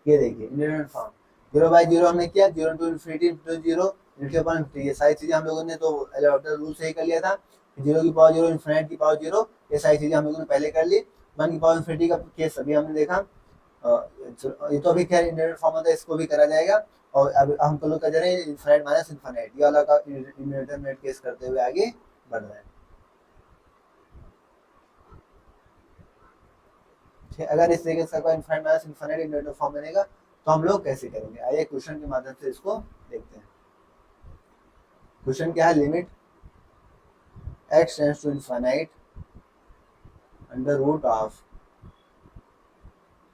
ये देखिए इंडिटरमिनेट फॉर्म 0/0 हमने किया, 0 टू इन्फिनिटी टू 0 ×150, ये सारी चीजें हम लोगों ने तो एल हॉस्पिटल रूल से ही कर लिया था। 0 की पावर 0 इन्फिनिट की पावर 0, ये सारी चीजें हम लोगों ने पहले कर ली। 1 की पावर इन्फिनिटी का केस अभी हमने देखा। ये तो अभी खैर इंडिटरमिनेट फॉर्म था, इसको भी करा जाएगा। और अब हम तो लोग कर रहे हैं इन्फिनिट माइनस इन्फिनिट, ये वाला का इंडिटरमिनेट केस करते हुए आगे बढ़ रहे हैं। अगर इस तरीके से कोई infinite minus infinite indeterminate form बनेगा तो हम लोग कैसे करेंगे, आइए क्वेश्चन के माध्यम से इसको देखते हैं। क्वेश्चन क्या है, limit x tends to infinite under root of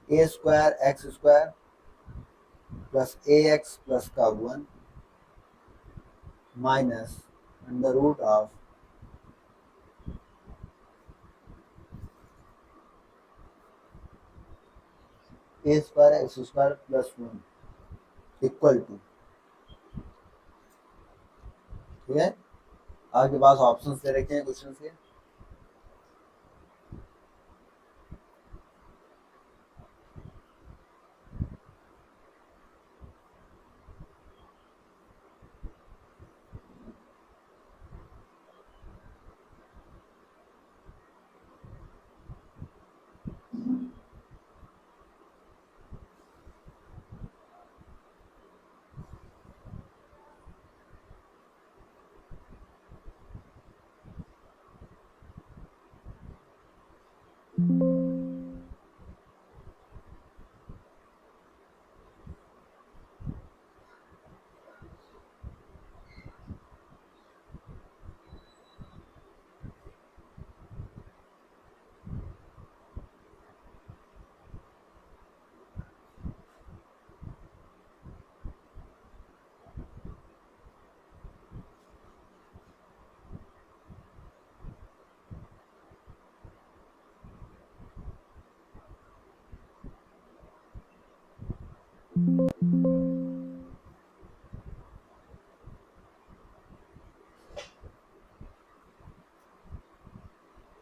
a square x square plus ax plus का 1 minus under root of a square x square plus 1 equal to, ठीक है। आपके पास ऑप्शंस दे रखे हैं क्वेश्चन के,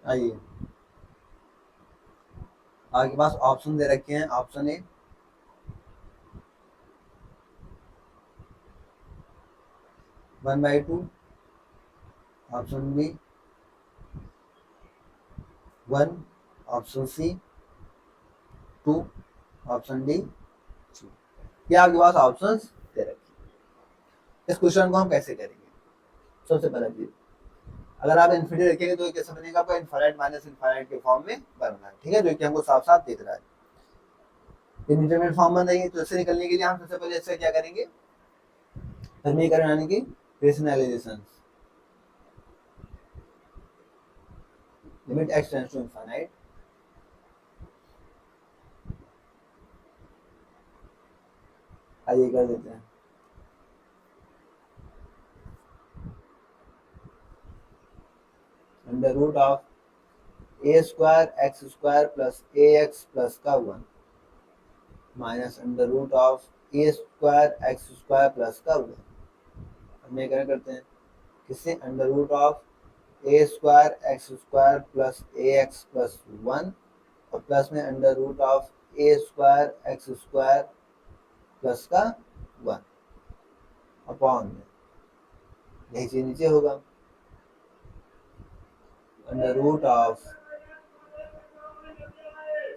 आइए आपके पास ऑप्शन दे रखे हैं। Option A 1/2, option B 1, option C 2, option D 2, ये आपके पास ऑप्शंस दे रखे हैं। इस क्वेश्चन को हम कैसे करेंगे, सबसे पहला चीज, अगर आप इन्फिनिटी रखेंगे तो कैसे बनेगा, आपका इनफाइनाइट माइनस इनफाइनाइट के फॉर्म में बनना है, ठीक है, जो कि हमको साफ साफ दिख रहा है। इंडिटरमिनेट फॉर्म बन रही है तो इससे निकलने के लिए हम सबसे पहले इससे क्या करेंगे, समीकरण यानी कि rationalisation, limit x tends to infinite आइए कर देते हैं। Under root of a square x square plus ax plus का 1 minus under root of a square x square plus का 1, हम क्या करते हैं, किससे, under root of a square x square plus ax plus 1 और प्लस में under root of a square x square plus का 1 अपॉन में, यही चीज नीचे होगा, under root of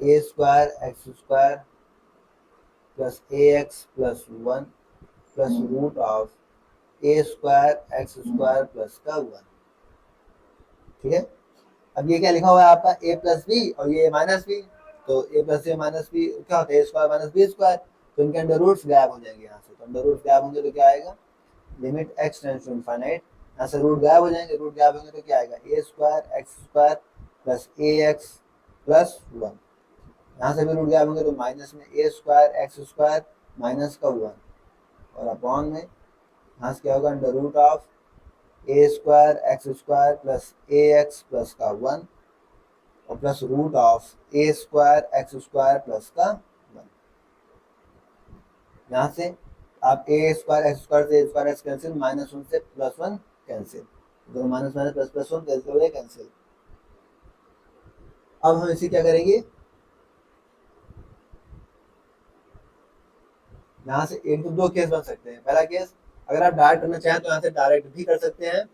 a square x square plus ax plus 1 plus root of a square x square plus का 1, ठीक है। अब ये क्या लिखा हुआ है आपका a प्लस बी और ये माइनस बी, तो a plus b minus b क्या होता है, a square minus b square, तो इनके अंडर रूट्स गायब हो जाएंगे यहाँ से, तो अंडर रूट्स गायब होंगे तो क्या आएगा, limit x tends to infinite, यहाँ से रूट गायब हो जाएंगे, रूट गायब होंगे तो क्या आएगा, a square x square plus a x plus one, यहाँ से भी रूट गायब होंगे तो माइनस में a square x square minus का वन, और अपॉन में यहाँ से क्या होगा, under root of a square x square plus a x plus का वन और plus root of a square x square plus का वन। यहाँ से आप ए स्क्वायर एक्स स्क्वायर से a square x cancel, minus one से plus one cancel, तो minus minus plus plus one cancel हो गया, कैंसिल। अब हम इसे क्या करेंगे, यहाँ से एक तो दो केस बन सकते हैं। पहला केस, अगर आप डायरेक्ट करना चाहें तो यहाँ से डायरेक्ट भी कर सकते हैं,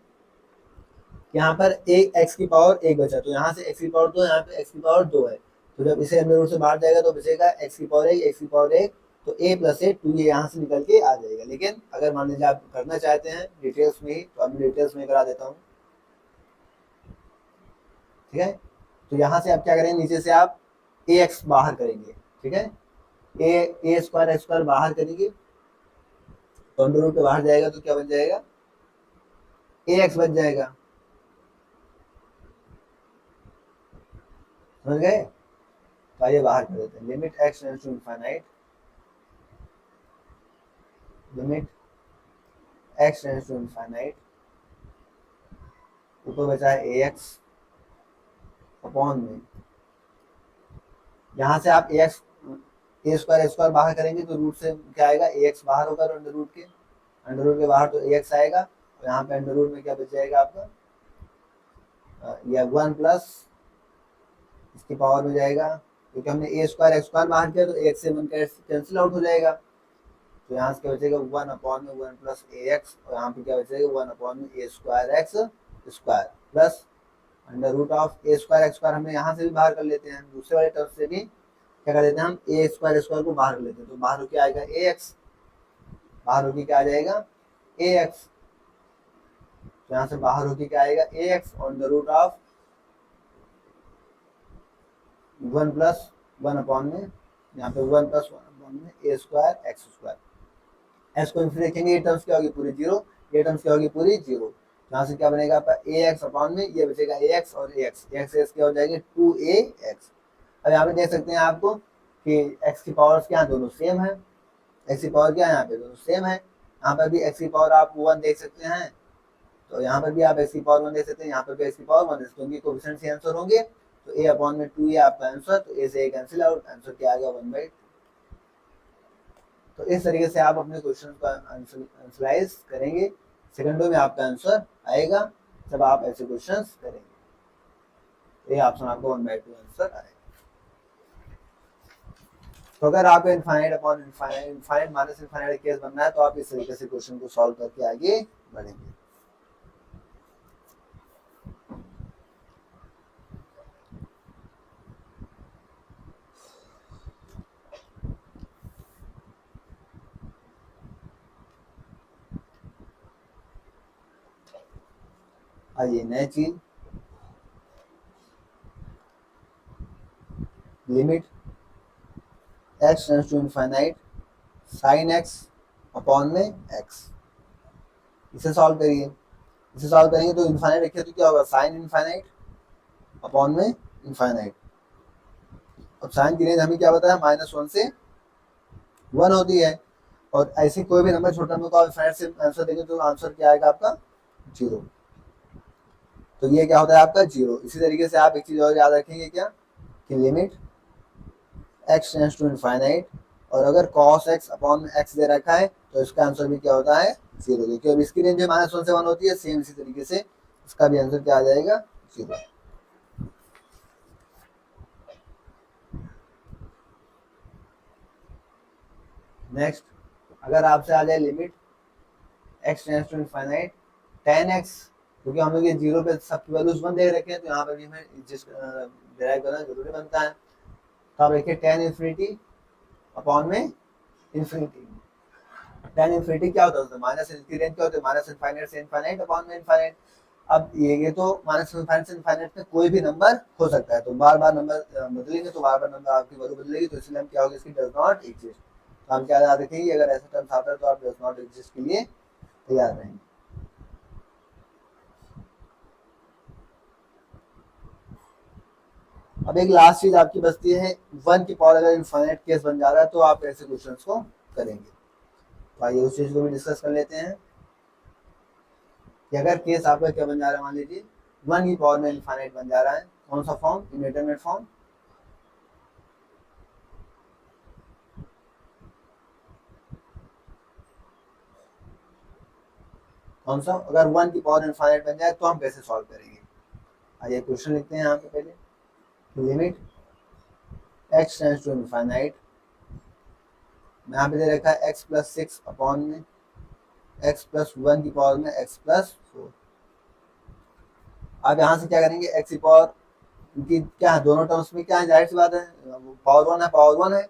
यहाँ पर एक एक्स की पावर एक बचा, तो यहाँ से एक्स की पावर दो, यहाँ पे एक्स की पावर दो है, तो जब इसे अंडर रूट से बाहर जाएगा तो बचेगा एक्स की पावर एक, एक्स की पावर एक, तो ए प्लस ए टू, ये यहाँ से निकल के आ जाएगा। लेकिन अगर मान लीजिए आप करना चाहते हैं डिटेल्स में ही, तो अब डिटेल्स में करा देता हूँ, ठीक है। तो यहाँ से आप क्या करेंगे, नीचे से आप ए एक्स बाहर करेंगे, ठीक है, ए स्क्वायर एक्स स्क्वायर बाहर करेंगे, तो अंडर रूट पे बाहर जाएगा तो क्या बन जाएगा, ए एक्स बच जाएगा, समझ गए। तो आइए बाहर कर देते हैं, limit x tends to infinite, limit x tends to infinite, ऊपर बचा है ए एक्स अपॉन में, यहाँ से आप ए स्क्वायर बाहर करेंगे तो रूट से क्या आएगा, ए एक्स बाहर होगा, अंडर रूट के बाहर तो ए एक्स आएगा, और यहाँ पे अंडर रूट में क्या बच जाएगा आपका, यह वन प्लस इसकी पावर में जाएगा, क्योंकि हमने ए स्क्वायर एक्स स्क्वायर बाहर किया तो एक से वन कैंसिल आउट हो जाएगा, तो यहाँ से क्या बचेगा, वन अपॉन में वन प्लस ए एक्स, और यहाँ पे क्या बचेगा, वन अपॉन में a square x square plus under root of a square x square, हमें यहाँ से भी बाहर कर लेते हैं, दूसरे वाले टर्म से भी क्या कर देते हैं, हम ए स्क्वायर को बाहर कर लेते हैं, तो बाहर होके आएगा ए एक्स, बाहर होके क्या आ जाएगा, ए एक्स, तो यहाँ से बाहर होके क्या आएगा, a x on the root of one plus one upon में, यहाँ पे वन प्लस वन अपॉन में a square x square, s को इन्फिनिटी रखेंगे, ये टर्म्स क्या होगी पूरी जीरो, ये टर्म्स क्या होगी पूरी जीरो, यहाँ से क्या बनेगा आपका ए एक्स अपॉन में, ये बचेगा ए एक्स और ए एक्स क्या हो जाएगी, टू ए एक्स। अब यहाँ पे देख सकते हैं आपको कि एक्स की पावर क्या दोनों सेम है, एक्स की पावर क्या है यहाँ पे दोनों सेम है, यहाँ पर भी एक्स की पावर आप वन देख सकते हैं, तो यहाँ पर भी आप एक्स की पावर वन देख सकते हैं, यहाँ पर भी एक्स की पावर वन देख सकते हैं, क्योंकि कोएफिशिएंट से आंसर होंगे, तो ए अपॉन में टू, ये आपका आंसर, तो ए से ए कैंसिल आउट, आंसर क्या आ गया, वन बाई। तो इस तरीके से आप अपने क्वेश्चन का आंसराइज करेंगे, सेकंडों में आपका आंसर आएगा जब आप ऐसे क्वेश्चन करेंगे, ये ऑप्शन आपको वन बाई टू आंसर आएगा। तो अगर आपको infinite upon infinite minus infinite case बनना है, तो आप इस तरीके से क्वेश्चन को सॉल्व करके आगे बढ़ेंगे। आइए नई चीज, limit x tends to infinite sine x upon में एक्स, इसे सॉल्व करिए, इसे सॉल्व करेंगे तो इनफाइनाइट रखिए तो क्या होगा, साइन इनफाइनाइट अपॉन में इनफाइनाइट, अब साइन की रेंज हमें क्या बताया, माइनस वन से वन होती है, और ऐसे कोई भी नंबर छोटा नंबर को आप इनफाइनाइट से आंसर देंगे तो आंसर क्या आएगा आपका, जीरो, तो ये क्या होता है आपका जीरो। इसी तरीके से आप एक चीज और याद रखेंगे क्या, कि limit x tends to infinite, और अगर cos x अपॉन में x दे रखा है तो इसका आंसर भी क्या होता है, जीरो, क्योंकि अब इसकी रेंज माइनस वन से वन होती है, सेम इसी तरीके से इसका भी आंसर क्या आ जाएगा, जीरो। नेक्स्ट, अगर आपसे आ जाए limit x tends to infinite tan x, क्योंकि हम लोग ये जीरो पे सबकी वैल्यूज वन दे रखे हैं, तो यहाँ पर भी हमें डिराइव करना जरूरी बनता है, तो आप देखिए tan इन्फिनिटी अपॉन में इन्फिनिटी, tan इन्फिनिटी क्या होता है, माइनस की रेंज क्या होती है, माइनस इनफाइनाइट से इनफाइनाइट अपॉन में इनफाइनाइट, अब ये तो माइनस इनफाइनाइट से इनफाइनाइट में कोई भी नंबर हो सकता है, तो बार बार नंबर बदलेंगे तो बार बार नंबर आपकी वैल्यू बदलेगी, तो इसलिए हम क्या होगा, इसकी डज नॉट एग्जिस्ट। तो हम क्या याद रखेंगे, अगर ऐसा टर्म्स आता है तो आप डज नॉट एग्जिस्ट के लिए तैयार रहेंगे। अब एक लास्ट चीज आपकी बचती है, 1 की पावर अगर इनफाइनाइट केस बन जा रहा है तो आप ऐसे क्वेश्चंस को करेंगे। तो आइए उस चीज को भी डिस्कस कर लेते हैं कि अगर केस आपका क्या बन जा रहा है, मान लीजिए 1 की पावर में इनफाइनाइट बन जा रहा है, कौन सा फॉर्म, इंडेटरमिनेट फॉर्म। कौन सा, अगर 1 की पावर इनफाइनाइट बन जाए तो हम कैसे सॉल्व करेंगे। आइए क्वेश्चन लिखते हैं यहाँ पे पहले, limit x tends to infinite, यहाँ पे दे रखा है x प्लस 6 अपॉन में x प्लस 1 की पावर में x प्लस 4। आप यहाँ से क्या करेंगे, x की पावर की क्या है, दोनों टर्म्स में क्या है, जाहिर सी बात है पावर 1 है, पावर 1 है,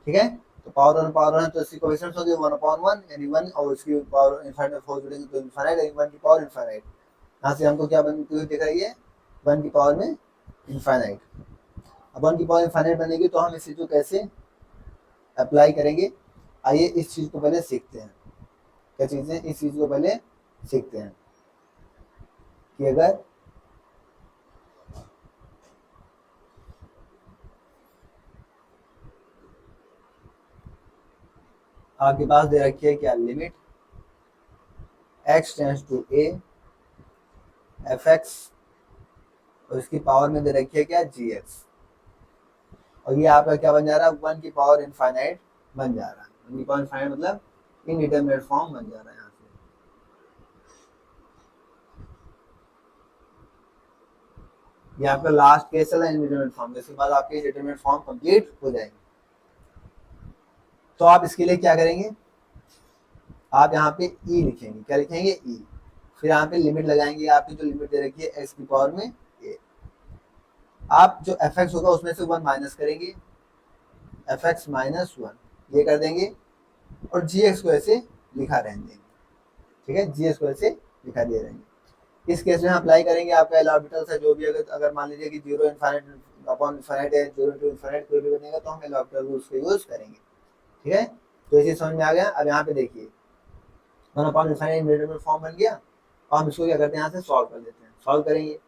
ठीक है। तो पावर 1 है तो इसकी कोएफिशिएंट्स होगी 1/1 यानी 1, और इसकी पावर इनफाइनाइट में 4 जुड़ेंगे तो इनफाइनाइट, यानी 1 की पावर इनफाइनाइट। यहाँ से हमको क्या बनती हुई दिख रही है, 1 की पावर में इनफाइनाइट। अब 1 की पावर इनफाइनाइट बनेगी तो हम इस चीज को कैसे अप्लाई करेंगे, आइए इस चीज को पहले सीखते हैं। क्या चीज़ है, इस चीज को पहले सीखते हैं कि अगर आपके पास दे रखी है क्या, limit x tends to a fx, और इसकी पावर में दे रखी है क्या, gx, और ये आपका क्या बन जा रहा है, 1 की पावर इनफाइनाइट बन जा रहा है। 1 की पावर इनफाइनाइट मतलब इनडिटरमिनेट फॉर्म बन जा रहा है। यहाँ से ये आपका लास्ट केस है इनडिटरमिनेट फॉर्म, जिसके बाद आपके इनडिटरमिनेट फॉर्म कंप्लीट हो जाएंगे। तो आप इसके लिए क्या करेंगे, आप यहाँ पे e लिखेंगे, क्या लिखेंगे, e, फिर यहाँ पे लिमिट लगाएंगे, आपकी जो लिमिट दे रखी है x की पावर में a, आप जो fx होगा उसमें से 1 माइनस करेंगे, fx माइनस 1 ये कर देंगे, और gx को ऐसे लिखा रहने देंगे, ठीक है, gx को ऐसे लिखा दे रहेंगे। इस केस में हम अप्लाई करेंगे, आपका एल ऑर्बिटल्स है जो भी, अगर मान लीजिए कि 0 इनफाइनाइट अपॉन इनफाइनाइट है, 0 टू इनफाइनाइट कोई भी बनेगा तो हम एल ऑर्बिटल रूल्स का यूज करेंगे, ठीक है। तो ये चीज समझ में आ गया। अब यहाँ पे देखिए 1 अपॉन इनफाइनाइट इंडिटरमिनेट फॉर्म बन गया, और हम इसको क्या करते हैं, यहाँ से सॉल्व कर लेते हैं, सॉल्व करेंगे।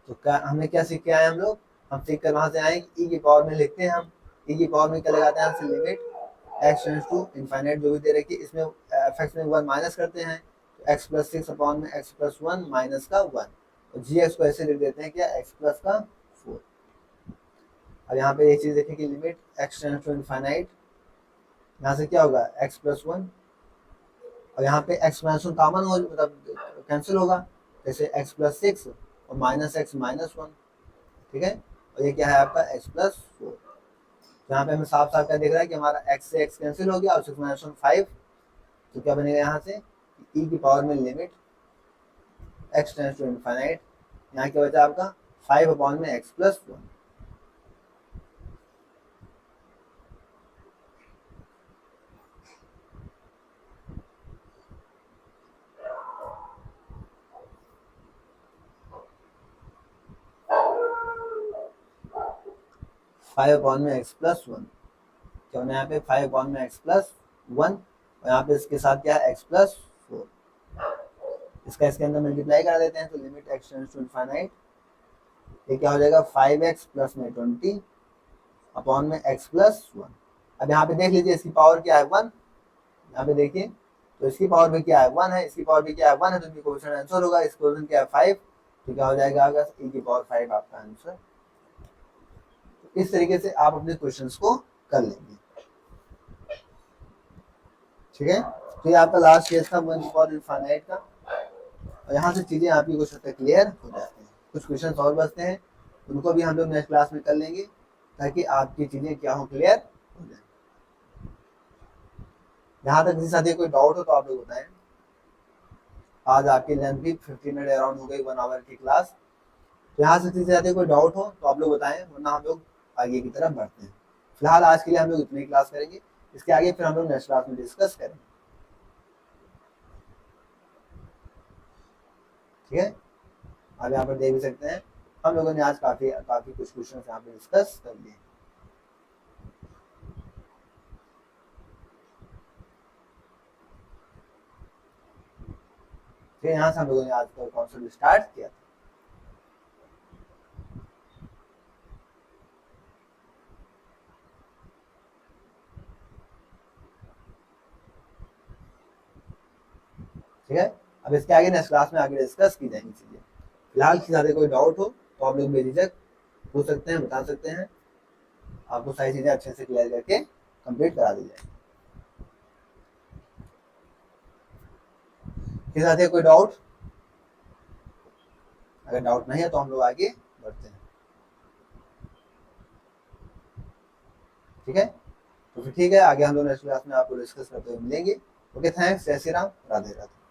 तो क्या हमें क्या सीख के आए हम लोग, हम सीख कर वहां से आए e की पावर में लिखते हैं, हम e की पावर में क्या लगाते हैं, हमसे limit x tends to infinite जो भी दे रखी है, इसमें fx में 1 माइनस करते हैं, तो x प्लस 6 अपॉन में x प्लस 1 माइनस का 1, और gx को ऐसे लिख देते हैं क्या, x प्लस का 4। अब यहाँ पे एक चीज देखें कि limit x tends to infinite, यहाँ से क्या होगा, x प्लस 1, और यहाँ पे x माइनस 1 कॉमन हो, मतलब कैंसिल होगा, जैसे x प्लस 6 और माइनस x माइनस 1, ठीक है, और ये क्या है आपका x प्लस 4। यहाँ पे हमें साफ साफ क्या दिख रहा है कि हमारा x से x कैंसिल हो गया, और 6 माइनस 1 5, तो क्या बनेगा यहाँ से, e की पावर में limit x tends to infinite, यहाँ क्या बचा आपका 5 अपॉन में x प्लस 1। 5 अपॉन में x प्लस 1, क्या होना है यहाँ पे 5 अपॉन में x प्लस 1, और यहाँ पे इसके साथ क्या है x प्लस 4, इसका इसके अंदर मल्टीप्लाई कर देते हैं, तो limit x tends to infinite, ये क्या हो जाएगा 5x प्लस में 20 अपॉन में x प्लस 1। अब यहाँ पे देख लीजिए इसकी पावर क्या है 1, यहाँ पे देखिए तो इसकी पावर में क्या है 1 है, इसकी पावर में क्या है 1 है, तो इनकी कोएफिशिएंट आंसर होगा, इस कोएफिशिएंट क्या है 5, तो क्या हो जाएगा आपका e की पावर 5 आपका आंसर। तो इस तरीके से आप अपने क्वेश्चंस को कर लेंगे, ठीक है। तो ये आपका लास्ट केस था 1 की पावर इनफाइनाइट का, और यहाँ से चीजें आपकी कुछ हद तक क्लियर हो जाती हैं। कुछ क्वेश्चन और बचते हैं, उनको भी हम लोग नेक्स्ट क्लास में कर लेंगे, ताकि आपकी चीजें क्या हो, क्लियर हो जाए। यहाँ तक किसी साथी कोई डाउट हो तो आप लोग बताएं। आज आपकी लेंथ भी 50 मिनट अराउंड हो गई, 1 आवर की क्लास। तो यहाँ से किसी साथी कोई डाउट हो तो आप लोग बताएं, वरना हम लोग आगे की तरफ बढ़ते हैं। फिलहाल आज के लिए हम लोग इतनी क्लास करेंगे, इसके आगे फिर हम लोग नेक्स्ट क्लास में डिस्कस करेंगे। ठीक है, आप यहाँ पर देख भी सकते हैं हम लोगों ने आज काफी काफी कुछ क्वेश्चन यहाँ पे डिस्कस कर लिए। फिर यहाँ से हम लोगों ने आज का कॉन्सेप्ट स्टार्ट किया था। ठीक है, अब इसके आगे नेक्स्ट क्लास में आगे डिस्कस की जाएंगी चीजें। फिलहाल किसी ज्यादा कोई डाउट हो तो आप लोग बेझिझक पूछ सकते हैं, बता सकते हैं, आपको सारी चीजें अच्छे से क्लियर करके कंप्लीट करा दी जाएगी। किसी साथ कोई डाउट? अगर डाउट नहीं है तो हम लोग आगे बढ़ते हैं। ठीक है, तो फिर ठीक है, आगे हम लोग नेक्स्ट क्लास में आपको डिस्कस करते हुए मिलेंगे। ओके, थैंक्स, जय श्री राम, राधे राधे।